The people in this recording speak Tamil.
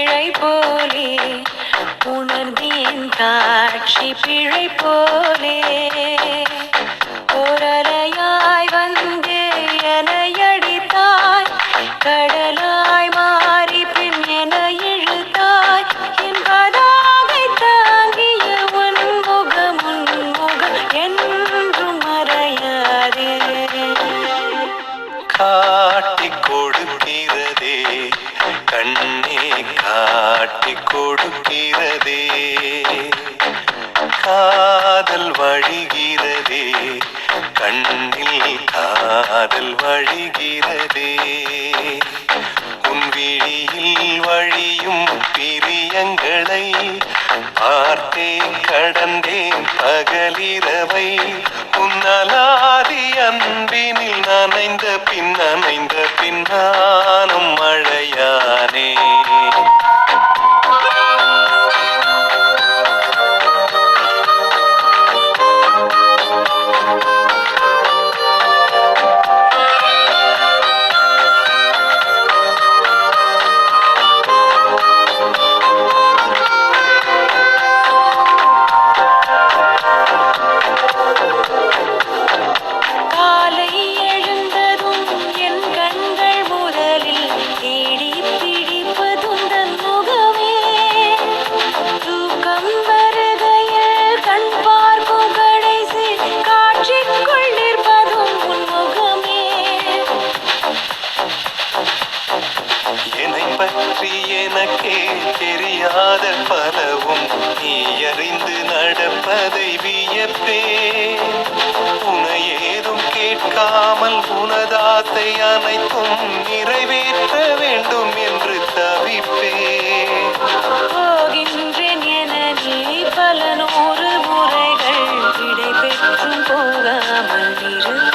பிழை போலே உணர்ந்தேன் காட்சி பிழை போலே ஓரலையாய் வந்து எனையடித்தாய் கடலாய் மாறி பின் என இழுத்தாய் என்பதாக தாங்கிய உன் முகம் என்றும் மறையாதே காட்டி கொடுக்கிறதே கண்ணே காட்டி கொடுக்கிறதே காதல் வழிகிறதே கண்ணில் காதல் வழிகிறதே உன் விழியில் வழியும் பிரியங்களை பார்த்தேன் கடந்தேன் பகலிரவை உன்னலாதி அன்பினில் நனைந்த பின்னானும் மழையானே பற்றி எனக்கே தெரியாத பலவும் நீ அறிந்து நடப்பதை வியப்பே உனை ஏதும் கேட்காமல் உனதாத்தை அனைத்தும் நிறைவேற்ற வேண்டும் என்று தவிப்பே போகின்றேன் என நீ பல நூறு முறைகள் விடை பெற்றும் போகாமல் இரு